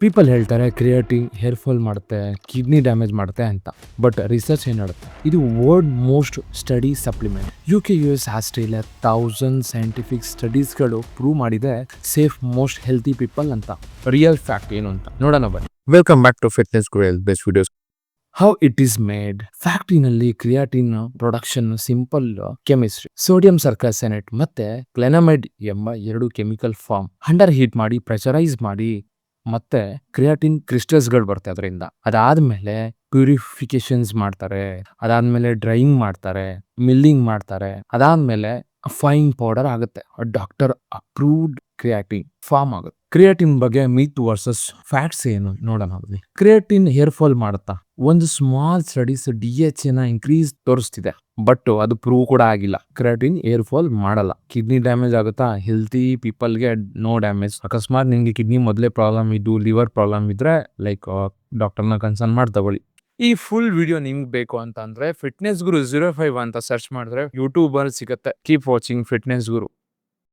People ಹೇಳ್ತಾರೆ creatine hair fall ಮಾಡುತ್ತೆ, kidney damage ಮಾಡುತ್ತೆ ಅಂತ. ಬಟ್ ರಿಸರ್ಚ್ ಏನ್ ಹೇಳುತ್ತೆ, ಇದು world most study supplement. UK, US, Australia 1000 scientific ಸ್ಟಡೀಸ್ಗಳು ಪ್ರೂವ್ ಮಾಡಿದೆ ಸೇಫ್ ಮೋಸ್ಟ್ ಹೆಲ್ತಿ ಪೀಪಲ್ ಅಂತ. ರಿಯಲ್ ಫ್ಯಾಕ್ಟ್ ಏನು ಅಂತ ನೋಡೋಣ ಬನ್ನಿ. Welcome back to Fitness Guru Best Videos. How it is made. ಫ್ಯಾಕ್ಟ್ರಿನಲ್ಲಿ creatine production simple chemistry. Sodium sarcosinate ಮತ್ತೆ ಕ್ಲೆನಮೈಡ್ ಎಂಬ 2 ಕೆಮಿಕಲ್ ಫಾರ್ಮ್ ಅಂಡರ್ ಹೀಟ್ ಮಾಡಿ ಪ್ರೆಷರೈಸ್ ಮಾಡಿ ಮತ್ತೆ ಕ್ರಿಯಾಟಿನ್ ಕ್ರಿಸ್ಟಲ್ಸ್ಗಳು ಬರುತ್ತೆ ಅದರಿಂದ. ಅದಾದ್ಮೇಲೆ ಪ್ಯೂರಿಫಿಕೇಶನ್ಸ್ ಮಾಡ್ತಾರೆ, ಅದಾದ್ಮೇಲೆ ಡ್ರೈಯಿಂಗ್ ಮಾಡ್ತಾರೆ, ಮಿಲ್ಲಿಂಗ್ ಮಾಡ್ತಾರೆ, ಅದಾದ್ಮೇಲೆ ಫೈನ್ ಪೌಡರ್ ಆಗುತ್ತೆ. ಡಾಕ್ಟರ್ ಅಪ್ರೂವ್ಡ್ ಕ್ರಿಯಾಟಿನ್ ಫಾರ್ಮ್ ಆಗುತ್ತೆ. ಕ್ರಿಯಾಟಿನ್ ಬಗ್ಗೆ ಮಿತ್ ವರ್ಸಸ್ ಫ್ಯಾಕ್ಟ್ಸ್ ಏನು ನೋಡೋಣ. ಕ್ರಿಯಾಟಿನ್ ಹೇರ್ ಫಾಲ್ ಮಾಡುತ್ತಾ? ಒಂದು ಸ್ಮಾಲ್ ಸ್ಟಡೀಸ್ DHA ಇನ್ಕ್ರೀಸ್ ತೋರಿಸ್ತಿದೆ, ಬಟ್ ಅದು ಪ್ರೂವ್ ಕೂಡ ಆಗಿಲ್ಲ. ಕ್ರಿಯಾಟಿನ್ ಹೇರ್ ಫಾಲ್ ಮಾಡಲ್ಲ. ಕಿಡ್ನಿ ಡ್ಯಾಮೇಜ್ ಆಗುತ್ತಾ? ಹೆಲ್ತಿ ಪೀಪಲ್ಗೆ ನೋ ಡ್ಯಾಮೇಜ್. ಅಕಸ್ಮಾತ್ ನಿಮ್ಗೆ ಕಿಡ್ನಿ ಮೊದಲೇ ಪ್ರಾಬ್ಲಮ್ ಇದ್ದು, ಲಿವರ್ ಪ್ರಾಬ್ಲಮ್ ಇದ್ರೆ ಲೈಕ್ ಡಾಕ್ಟರ್ನ ಕನ್ಸಲ್ಟ್ ಮಾಡಿ ತಗೊಳ್ಳಿ. ಈ ಫುಲ್ ವಿಡಿಯೋ ನಿಮ್ಗೆ ಬೇಕು ಅಂತ ಅಂದ್ರೆ ಫಿಟ್ನೆಸ್ ಗುರು 05 ಅಂತ ಸರ್ಚ್ ಮಾಡಿದ್ರೆ ಯೂಟ್ಯೂಬ್ ಅಲ್ಲಿ ಸಿಗುತ್ತೆ. ಕೀಪ್ ವಾಚಿಂಗ್ ಫಿಟ್ನೆಸ್ ಗುರು.